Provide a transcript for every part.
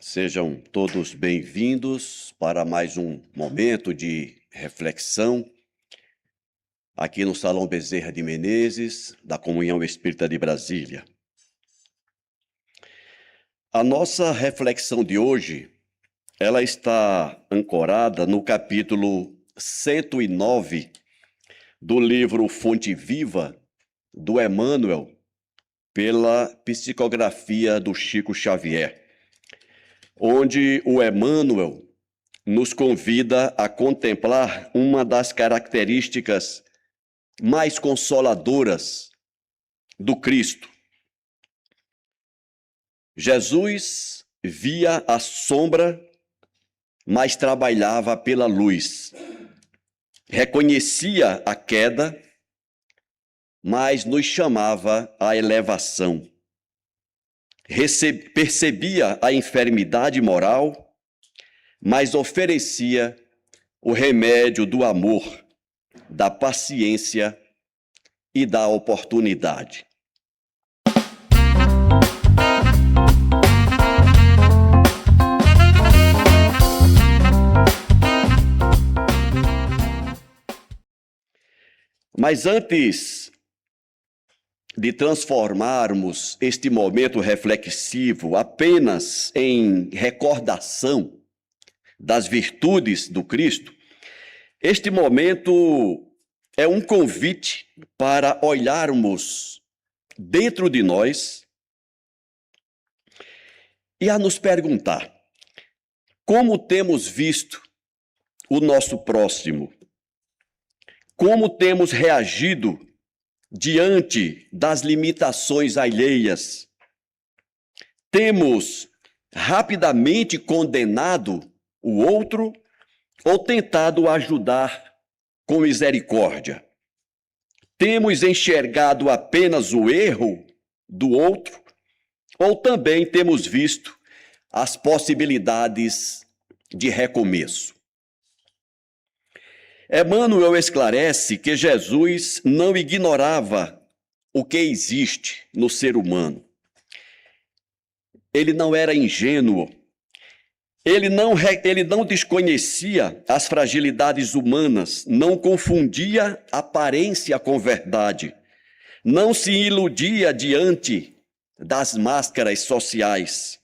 Sejam todos bem-vindos para mais um momento de reflexão aqui no Salão Bezerra de Menezes, da Comunhão Espírita de Brasília. A nossa reflexão de hoje, ela está ancorada no capítulo 109 do livro Fonte Viva, do Emmanuel, pela psicografia do Chico Xavier, onde o Emmanuel nos convida a contemplar uma das características mais consoladoras do Cristo. Jesus via a sombra, mas trabalhava pela luz. Reconhecia a queda, mas nos chamava à elevação. Percebia a enfermidade moral, mas oferecia o remédio do amor, da paciência e da oportunidade. Mas antes de transformarmos este momento reflexivo apenas em recordação das virtudes do Cristo, este momento é um convite para olharmos dentro de nós e a nos perguntar: como temos visto o nosso próximo? Como temos reagido diante das limitações alheias? Temos rapidamente condenado o outro ou tentado ajudar com misericórdia? Temos enxergado apenas o erro do outro ou também temos visto as possibilidades de recomeço? Emmanuel esclarece que Jesus não ignorava o que existe no ser humano. Ele não era ingênuo. Ele não desconhecia as fragilidades humanas, não confundia aparência com verdade, não se iludia diante das máscaras sociais.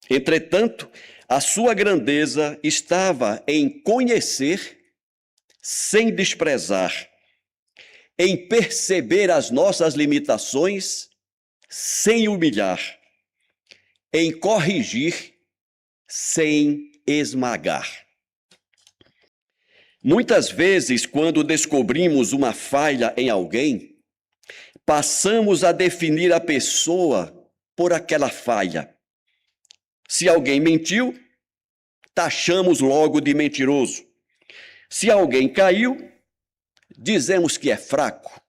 Entretanto, a sua grandeza estava em conhecer sem desprezar, em perceber as nossas limitações sem humilhar, em corrigir sem esmagar. Muitas vezes, quando descobrimos uma falha em alguém, passamos a definir a pessoa por aquela falha. Se alguém mentiu, taxamos logo de mentiroso. Se alguém caiu, dizemos que é fraco.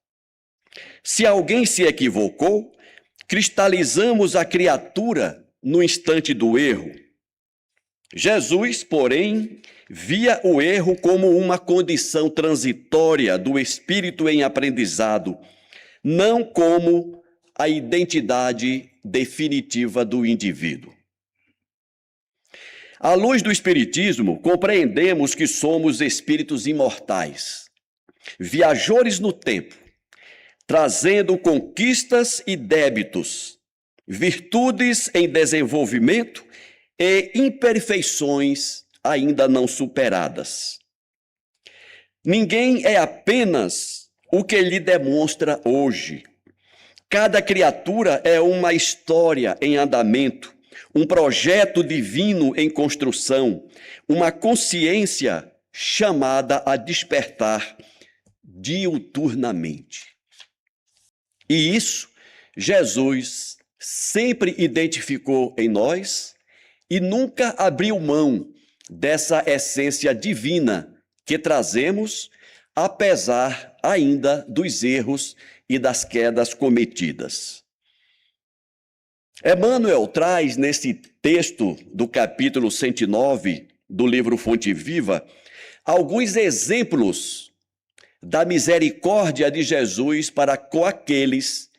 Se alguém se equivocou, cristalizamos a criatura no instante do erro. Jesus, porém, via o erro como uma condição transitória do espírito em aprendizado, não como a identidade definitiva do indivíduo. À luz do Espiritismo, compreendemos que somos espíritos imortais, viajores no tempo, trazendo conquistas e débitos, virtudes em desenvolvimento e imperfeições ainda não superadas. Ninguém é apenas o que lhe demonstra hoje. Cada criatura é uma história em andamento, um projeto divino em construção, uma consciência chamada a despertar diuturnamente. E isso Jesus sempre identificou em nós e nunca abriu mão dessa essência divina que trazemos, apesar ainda dos erros e das quedas cometidas. Emmanuel traz nesse texto do capítulo 109 do livro Fonte Viva alguns exemplos da misericórdia de Jesus para com aqueles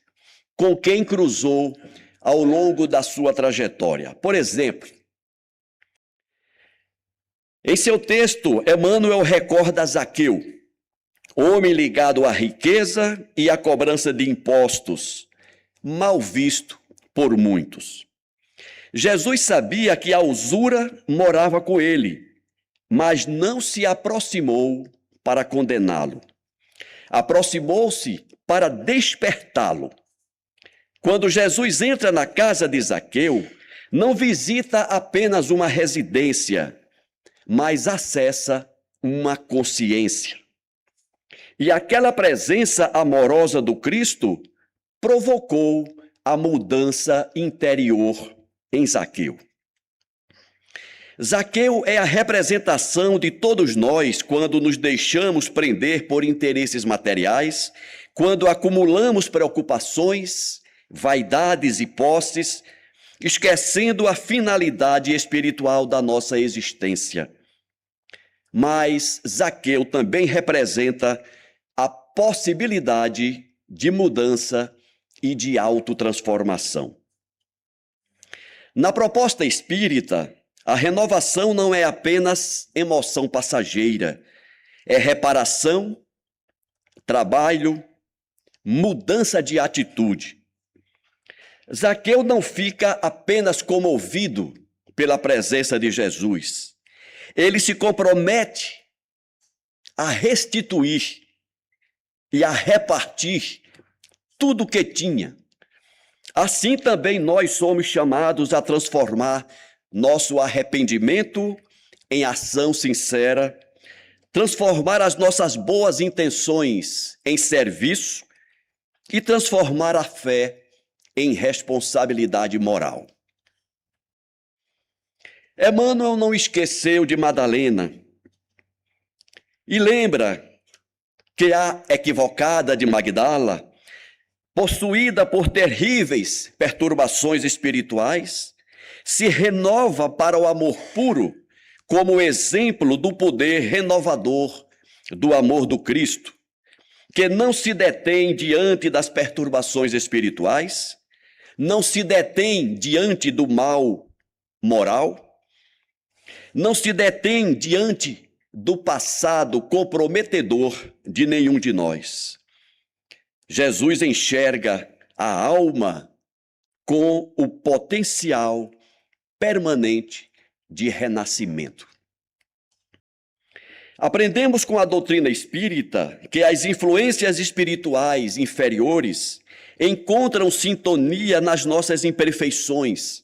com quem cruzou ao longo da sua trajetória. Por exemplo, Em seu texto, Emmanuel recorda Zaqueu, homem ligado à riqueza e à cobrança de impostos, mal visto por muitos. Jesus sabia que a usura morava com ele, mas não se aproximou para condená-lo. Aproximou-se para despertá-lo. Quando Jesus entra na casa de Zaqueu, não visita apenas uma residência, mas acessa uma consciência. E aquela presença amorosa do Cristo provocou a mudança interior em Zaqueu. Zaqueu é a representação de todos nós quando nos deixamos prender por interesses materiais, quando acumulamos preocupações, vaidades e posses, esquecendo a finalidade espiritual da nossa existência. Mas Zaqueu também representa a possibilidade de mudança e de autotransformação. Na proposta espírita, a renovação não é apenas emoção passageira, é reparação, trabalho, mudança de atitude. Zaqueu não fica apenas comovido pela presença de Jesus. Ele se compromete a restituir e a repartir tudo o que tinha. Assim também nós somos chamados a transformar nosso arrependimento em ação sincera, transformar as nossas boas intenções em serviço e transformar a fé em responsabilidade moral. Emmanuel não esqueceu de Madalena e lembra que a equivocada de Magdala, possuída por terríveis perturbações espirituais, se renova para o amor puro como exemplo do poder renovador do amor do Cristo, que não se detém diante das perturbações espirituais, não se detém diante do mal moral, não se detém diante do passado comprometedor de nenhum de nós. Jesus enxerga a alma com o potencial permanente de renascimento. Aprendemos com a doutrina espírita que as influências espirituais inferiores encontram sintonia nas nossas imperfeições,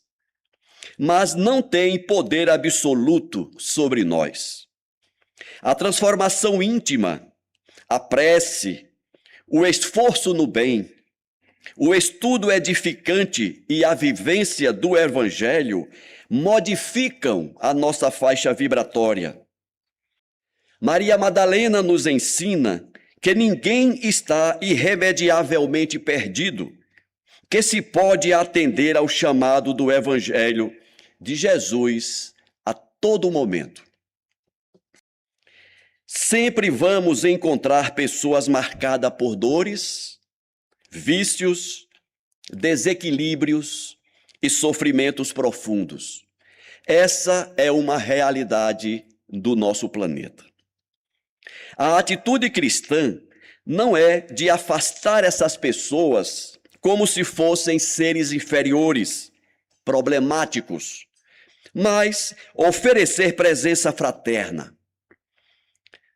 mas não têm poder absoluto sobre nós. A transformação íntima, a prece, o esforço no bem, o estudo edificante e a vivência do Evangelho modificam a nossa faixa vibratória. Maria Madalena nos ensina que ninguém está irremediavelmente perdido, que se pode atender ao chamado do Evangelho de Jesus a todo momento. Sempre vamos encontrar pessoas marcadas por dores, vícios, desequilíbrios e sofrimentos profundos. Essa é uma realidade do nosso planeta. A atitude cristã não é de afastar essas pessoas como se fossem seres inferiores, problemáticos, mas oferecer presença fraterna,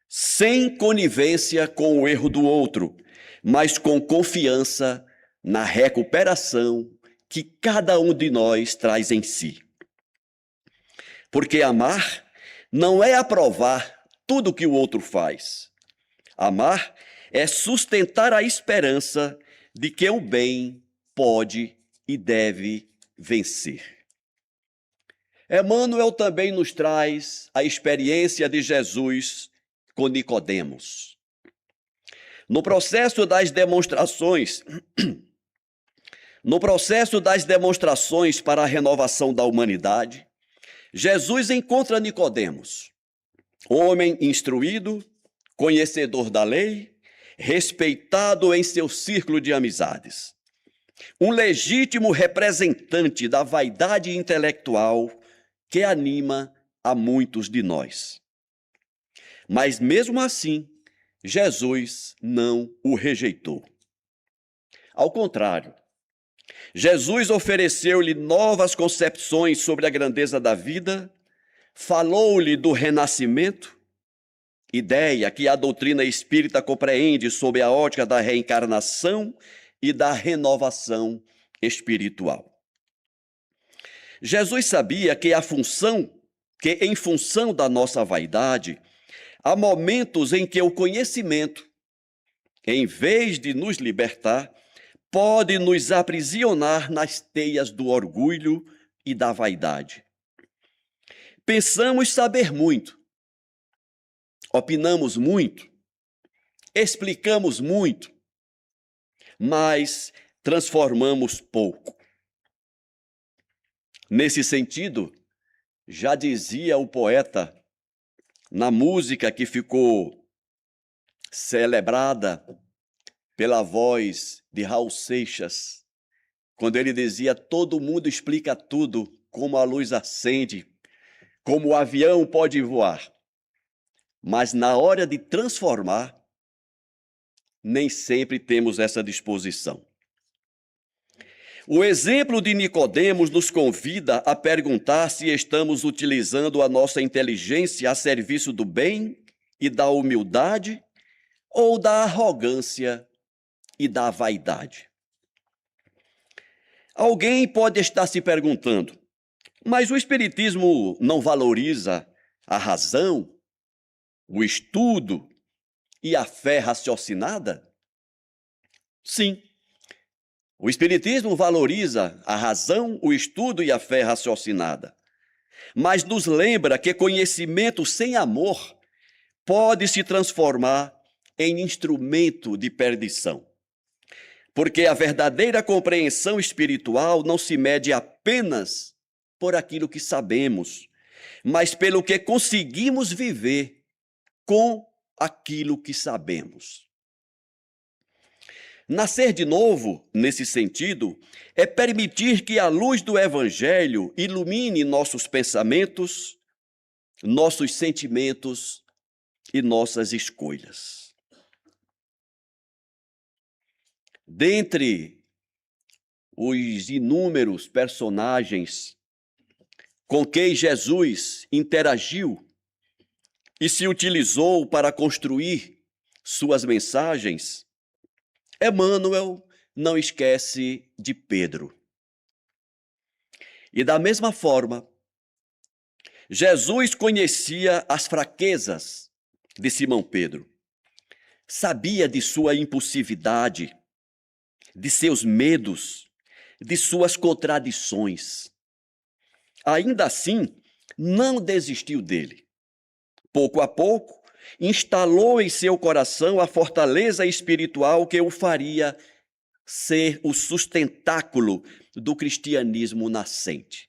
sem conivência com o erro do outro, mas com confiança na recuperação que cada um de nós traz em si. Porque amar não é aprovar tudo que o outro faz. Amar é sustentar a esperança de que o bem pode e deve vencer. Emmanuel também nos traz a experiência de Jesus com Nicodemos. No processo das demonstrações para a renovação da humanidade, Jesus encontra Nicodemos, homem instruído, conhecedor da lei, respeitado em seu círculo de amizades. Um legítimo representante da vaidade intelectual que anima a muitos de nós. Mas mesmo assim, Jesus não o rejeitou. Ao contrário, Jesus ofereceu-lhe novas concepções sobre a grandeza da vida, falou-lhe do renascimento, ideia que a doutrina espírita compreende sob a ótica da reencarnação e da renovação espiritual. Jesus sabia que em função da nossa vaidade, há momentos em que o conhecimento, em vez de nos libertar, pode nos aprisionar nas teias do orgulho e da vaidade. Pensamos saber muito, opinamos muito, explicamos muito, mas transformamos pouco. Nesse sentido, já dizia o poeta, na música que ficou celebrada pela voz de Raul Seixas, quando ele dizia: todo mundo explica tudo, como a luz acende, como o avião pode voar, mas na hora de transformar, nem sempre temos essa disposição. O exemplo de Nicodemos nos convida a perguntar se estamos utilizando a nossa inteligência a serviço do bem e da humildade ou da arrogância e da vaidade. Alguém pode estar se perguntando: mas o Espiritismo não valoriza a razão, o estudo e a fé raciocinada? Sim. O Espiritismo valoriza a razão, o estudo e a fé raciocinada, mas nos lembra que conhecimento sem amor pode se transformar em instrumento de perdição. Porque a verdadeira compreensão espiritual não se mede apenas por aquilo que sabemos, mas pelo que conseguimos viver com aquilo que sabemos. Nascer de novo, nesse sentido, é permitir que a luz do Evangelho ilumine nossos pensamentos, nossos sentimentos e nossas escolhas. Dentre os inúmeros personagens com quem Jesus interagiu e se utilizou para construir suas mensagens, Emmanuel não esquece de Pedro. E da mesma forma, Jesus conhecia as fraquezas de Simão Pedro, sabia de sua impulsividade, de seus medos, de suas contradições. Ainda assim, não desistiu dele. Pouco a pouco, instalou em seu coração a fortaleza espiritual que o faria ser o sustentáculo do cristianismo nascente.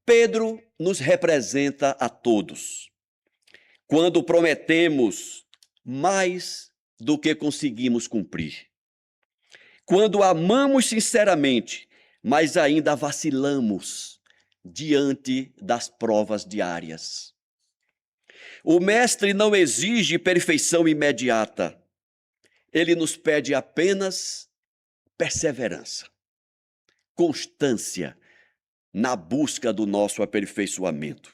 Pedro nos representa a todos, quando prometemos mais do que conseguimos cumprir. Quando amamos sinceramente, mas ainda vacilamos diante das provas diárias. O Mestre não exige perfeição imediata. Ele nos pede apenas perseverança, constância na busca do nosso aperfeiçoamento.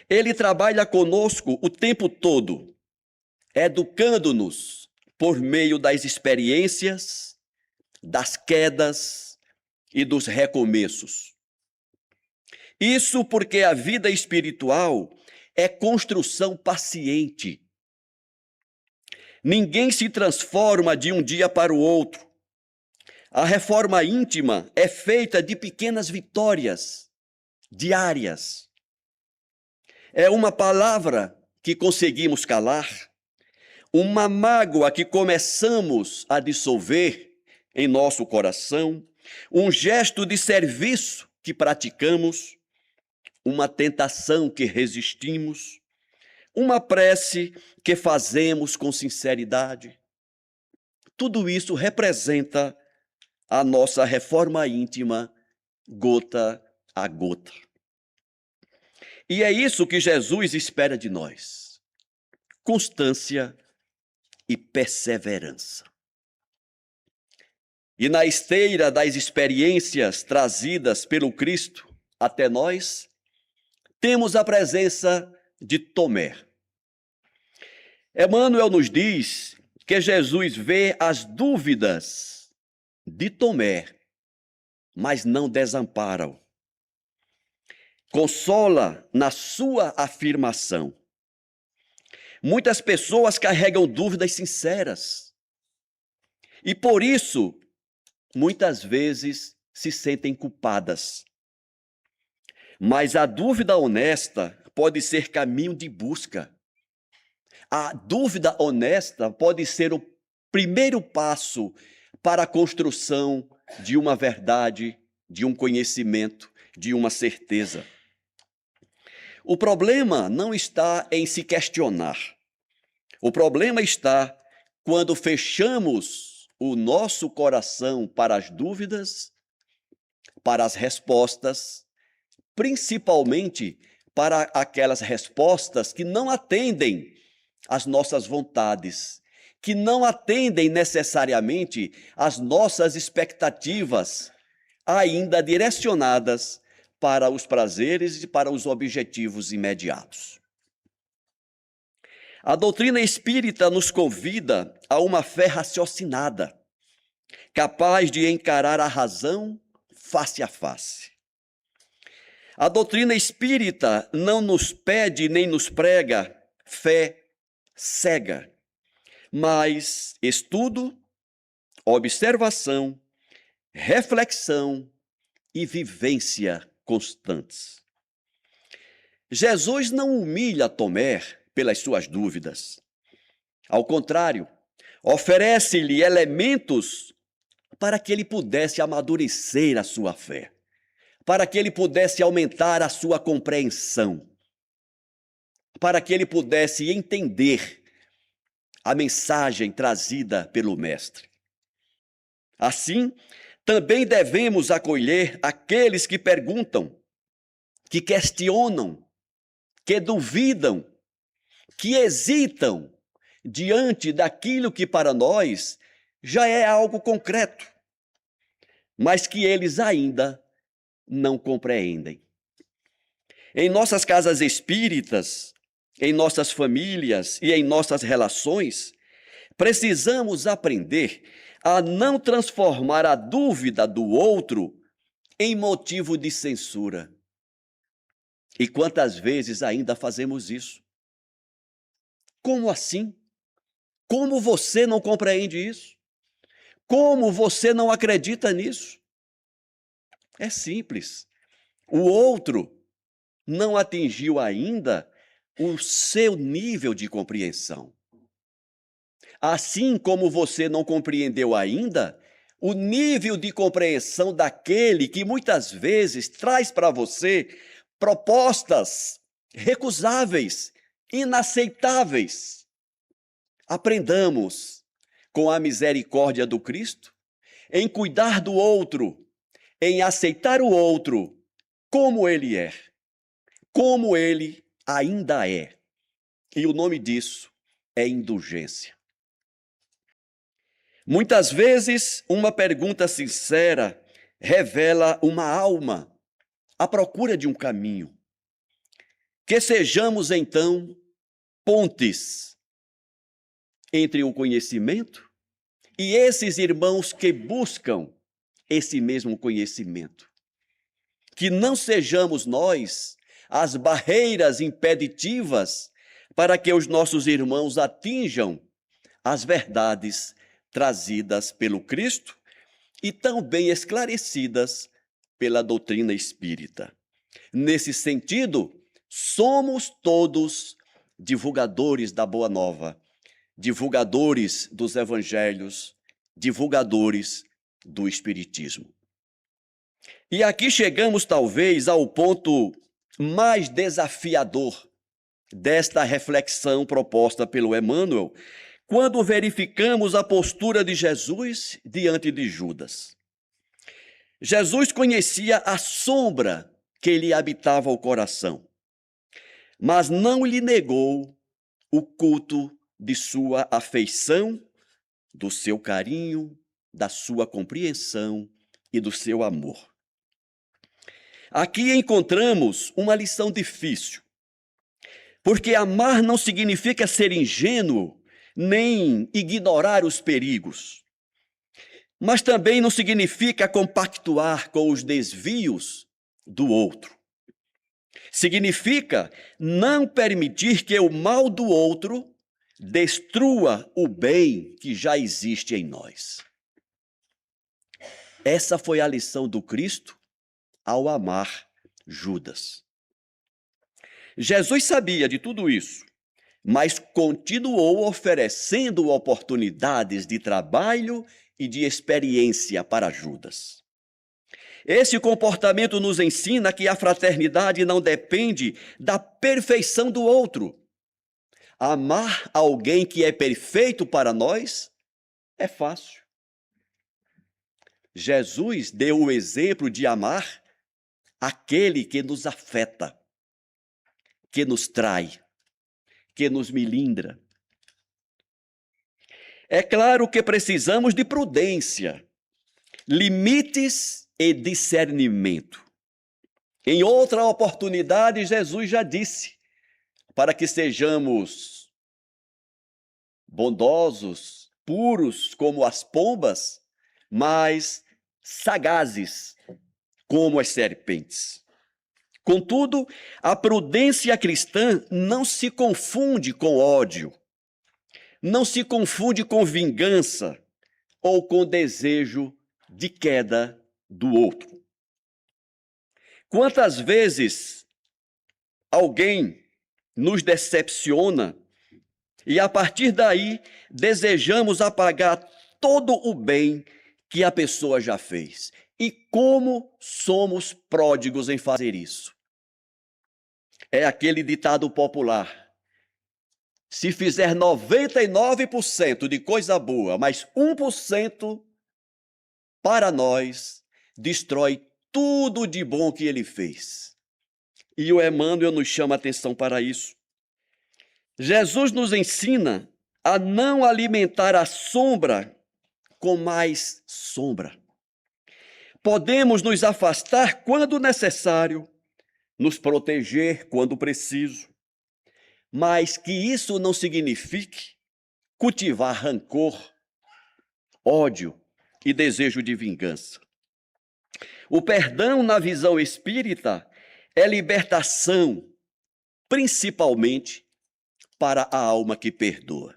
Ele trabalha conosco o tempo todo, educando-nos por meio das experiências, das quedas e dos recomeços. Isso porque a vida espiritual é construção paciente. Ninguém se transforma de um dia para o outro. A reforma íntima é feita de pequenas vitórias diárias. É uma palavra que conseguimos calar, uma mágoa que começamos a dissolver em nosso coração, um gesto de serviço que praticamos, uma tentação que resistimos, uma prece que fazemos com sinceridade. Tudo isso representa a nossa reforma íntima, gota a gota. E é isso que Jesus espera de nós: constância e perseverança. E na esteira das experiências trazidas pelo Cristo até nós, temos a presença de Tomé. Emmanuel nos diz que Jesus vê as dúvidas de Tomé, mas não desampara-o. Consola na sua afirmação. Muitas pessoas carregam dúvidas sinceras e, por isso, muitas vezes se sentem culpadas. Mas a dúvida honesta pode ser caminho de busca. A dúvida honesta pode ser o primeiro passo para a construção de uma verdade, de um conhecimento, de uma certeza. O problema não está em se questionar. O problema está quando fechamos o nosso coração para as dúvidas, para as respostas, principalmente para aquelas respostas que não atendem às nossas vontades, que não atendem necessariamente às nossas expectativas, ainda direcionadas para os prazeres e para os objetivos imediatos. A doutrina espírita nos convida a uma fé raciocinada, capaz de encarar a razão face a face. A doutrina espírita não nos pede nem nos prega fé cega, mas estudo, observação, reflexão e vivência constantes. Jesus não humilha Tomé pelas suas dúvidas. Ao contrário, oferece-lhe elementos para que ele pudesse amadurecer a sua fé, para que ele pudesse aumentar a sua compreensão, para que ele pudesse entender a mensagem trazida pelo Mestre. Assim, também devemos acolher aqueles que perguntam, que questionam, que duvidam, que hesitam diante daquilo que para nós já é algo concreto, mas que eles ainda não compreendem. Em nossas casas espíritas, em nossas famílias e em nossas relações, precisamos aprender a não transformar a dúvida do outro em motivo de censura. E quantas vezes ainda fazemos isso? Como assim? Como você não compreende isso? Como você não acredita nisso? É simples. O outro não atingiu ainda o seu nível de compreensão. Assim como você não compreendeu ainda o nível de compreensão daquele que muitas vezes traz para você propostas recusáveis, inaceitáveis. Aprendamos com a misericórdia do Cristo em cuidar do outro, em aceitar o outro como ele é, como ele ainda é. E o nome disso é indulgência. Muitas vezes, uma pergunta sincera revela uma alma à procura de um caminho. Que sejamos, então, pontes entre o conhecimento e esses irmãos que buscam esse mesmo conhecimento. Que não sejamos nós as barreiras impeditivas para que os nossos irmãos atinjam as verdades trazidas pelo Cristo e também esclarecidas pela doutrina espírita. Nesse sentido, somos todos divulgadores da Boa Nova, divulgadores dos evangelhos, divulgadores do Espiritismo. E aqui chegamos talvez ao ponto mais desafiador desta reflexão proposta pelo Emmanuel, quando verificamos a postura de Jesus diante de Judas. Jesus conhecia a sombra que lhe habitava o coração. mas não lhe negou o culto de sua afeição, do seu carinho, da sua compreensão e do seu amor. Aqui encontramos uma lição difícil, porque amar não significa ser ingênuo, nem ignorar os perigos, mas também não significa compactuar com os desvios do outro. Significa não permitir que o mal do outro destrua o bem que já existe em nós. Essa foi a lição do Cristo ao amar Judas. Jesus sabia de tudo isso, mas continuou oferecendo oportunidades de trabalho e de experiência para Judas. Esse comportamento nos ensina que a fraternidade não depende da perfeição do outro. Amar alguém que é perfeito para nós é fácil. Jesus deu o exemplo de amar aquele que nos afeta, que nos trai, que nos milindra. É claro que precisamos de prudência, limites e discernimento. Em outra oportunidade, Jesus já disse, para que sejamos bondosos, puros como as pombas, mas sagazes como as serpentes. Contudo, a prudência cristã não se confunde com ódio, não se confunde com vingança ou com desejo de queda do outro. Quantas vezes alguém nos decepciona e a partir daí desejamos apagar todo o bem que a pessoa já fez. E como somos pródigos em fazer isso? É aquele ditado popular: se fizer 99% de coisa boa, mas 1% para nós, destrói tudo de bom que ele fez. E o Emmanuel nos chama a atenção para isso. Jesus nos ensina a não alimentar a sombra com mais sombra. Podemos nos afastar quando necessário, nos proteger quando preciso, mas que isso não signifique cultivar rancor, ódio e desejo de vingança. O perdão, na visão espírita, é libertação, principalmente para a alma que perdoa.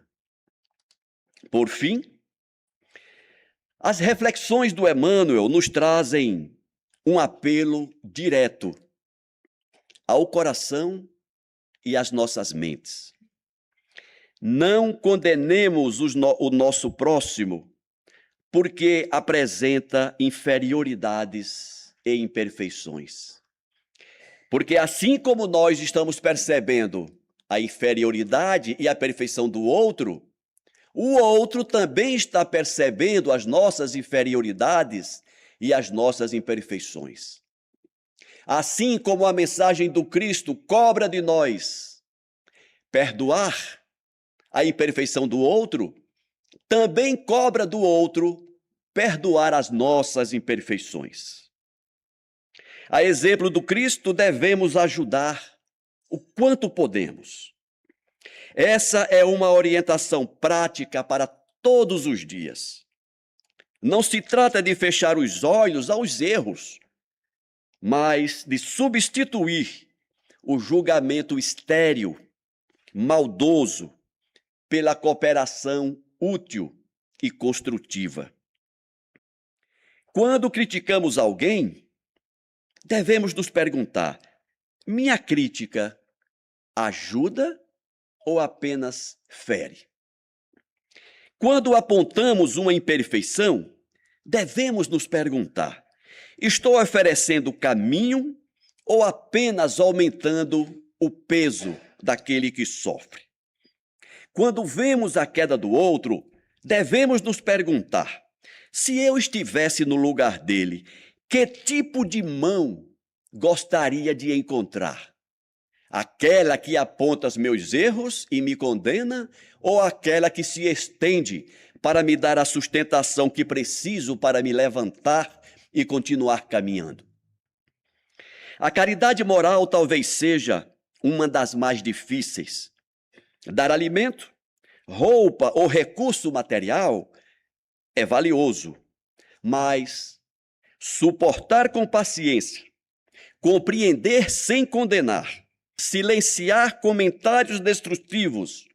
Por fim, as reflexões do Emmanuel nos trazem um apelo direto ao coração e às nossas mentes. Não condenemos o nosso próximo porque apresenta inferioridades e imperfeições. Porque assim como nós estamos percebendo a inferioridade e a perfeição do outro, o outro também está percebendo as nossas inferioridades e as nossas imperfeições. Assim como a mensagem do Cristo cobra de nós perdoar a imperfeição do outro, também cobra do outro perdoar as nossas imperfeições. A exemplo do Cristo, devemos ajudar o quanto podemos. Essa é uma orientação prática para todos os dias. Não se trata de fechar os olhos aos erros, mas de substituir o julgamento estéril, maldoso, pela cooperação útil e construtiva. Quando criticamos alguém, devemos nos perguntar: minha crítica ajuda ou apenas fere? Quando apontamos uma imperfeição, devemos nos perguntar: estou oferecendo caminho ou apenas aumentando o peso daquele que sofre? Quando vemos a queda do outro, devemos nos perguntar: se eu estivesse no lugar dele, que tipo de mão gostaria de encontrar? Aquela que aponta os meus erros e me condena, ou aquela que se estende para me dar a sustentação que preciso para me levantar e continuar caminhando? A caridade moral talvez seja uma das mais difíceis. Dar alimento, roupa ou recurso material é valioso, mas suportar com paciência, compreender sem condenar, silenciar comentários destrutivos,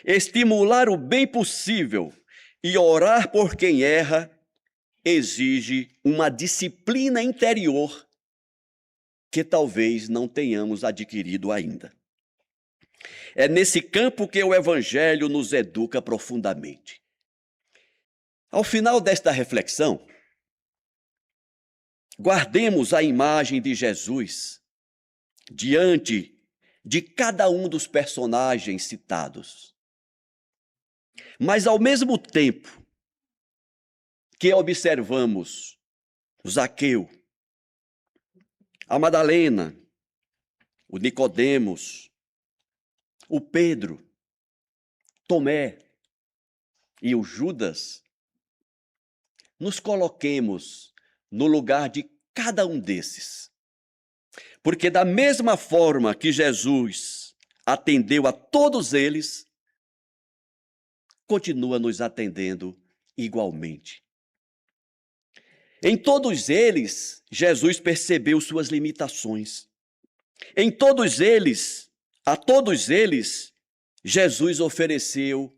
estimular o bem possível e orar por quem erra exige uma disciplina interior que talvez não tenhamos adquirido ainda. É nesse campo que o Evangelho nos educa profundamente. Ao final desta reflexão, guardemos a imagem de Jesus diante de cada um dos personagens citados. Mas, ao mesmo tempo que observamos Zaqueu, a Madalena, o Nicodemos, o Pedro, Tomé e o Judas, nos coloquemos no lugar de cada um desses. Porque da mesma forma que Jesus atendeu a todos eles, continua nos atendendo igualmente. Em todos eles, Jesus percebeu suas limitações. Em todos eles, a todos eles, Jesus ofereceu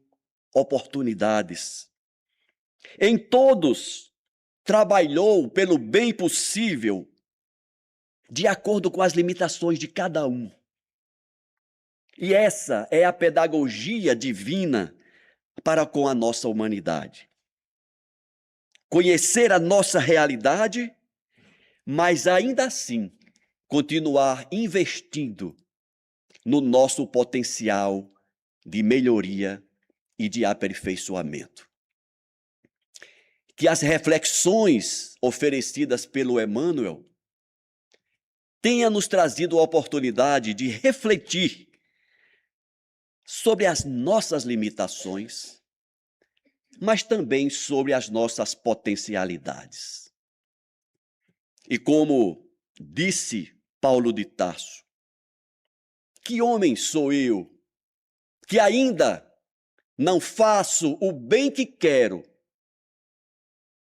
oportunidades. Em todos, trabalhou pelo bem possível, de acordo com as limitações de cada um. E essa é a pedagogia divina para com a nossa humanidade. Conhecer a nossa realidade, mas ainda assim continuar investindo no nosso potencial de melhoria e de aperfeiçoamento. Que as reflexões oferecidas pelo Emmanuel tenham nos trazido a oportunidade de refletir sobre as nossas limitações, mas também sobre as nossas potencialidades. E como disse Paulo de Tarso, que homem sou eu, que ainda não faço o bem que quero,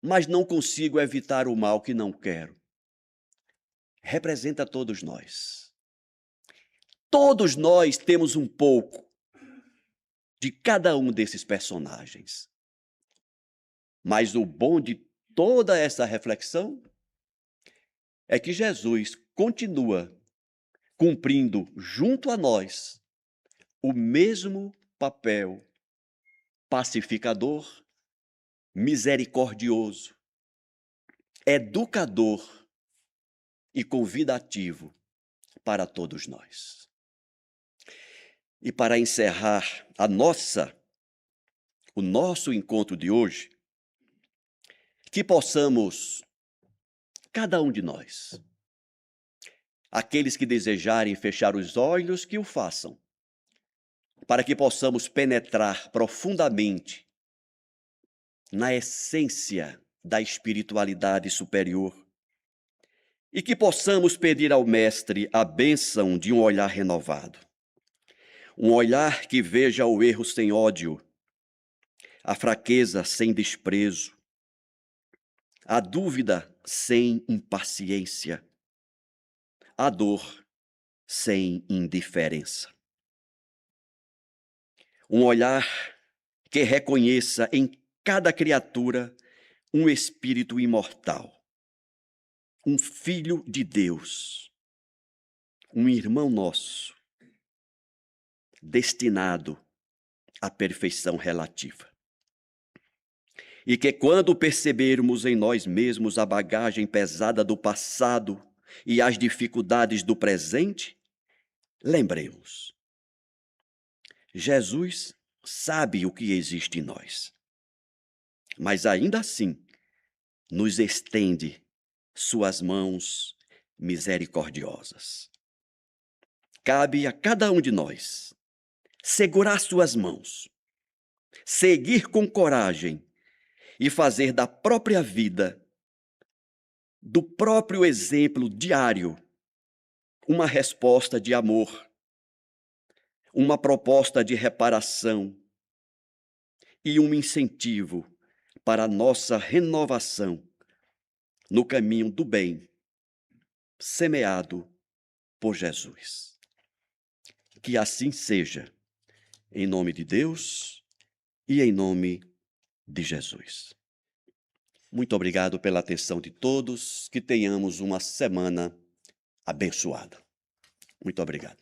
mas não consigo evitar o mal que não quero? Representa todos nós. Todos nós temos um pouco de cada um desses personagens. Mas o bom de toda essa reflexão é que Jesus continua cumprindo junto a nós o mesmo papel pacificador, misericordioso, educador e convidativo para todos nós. E para encerrar o nosso encontro de hoje, que possamos, cada um de nós, aqueles que desejarem fechar os olhos, que o façam, para que possamos penetrar profundamente na essência da espiritualidade superior e que possamos pedir ao Mestre a bênção de um olhar renovado. Um olhar que veja o erro sem ódio, a fraqueza sem desprezo, a dúvida sem impaciência, a dor sem indiferença. Um olhar que reconheça em cada criatura um espírito imortal, um filho de Deus, um irmão nosso, destinado à perfeição relativa. E que quando percebermos em nós mesmos a bagagem pesada do passado e as dificuldades do presente, lembremos: Jesus sabe o que existe em nós, mas ainda assim nos estende suas mãos misericordiosas. cabe a cada um de nós segurar suas mãos, seguir com coragem e fazer da própria vida, do próprio exemplo diário, uma resposta de amor, uma proposta de reparação e um incentivo para a nossa renovação no caminho do bem, semeado por Jesus. Que assim seja, em nome de Deus e em nome de Jesus. Muito obrigado pela atenção de todos, que tenhamos uma semana abençoada. Muito obrigado.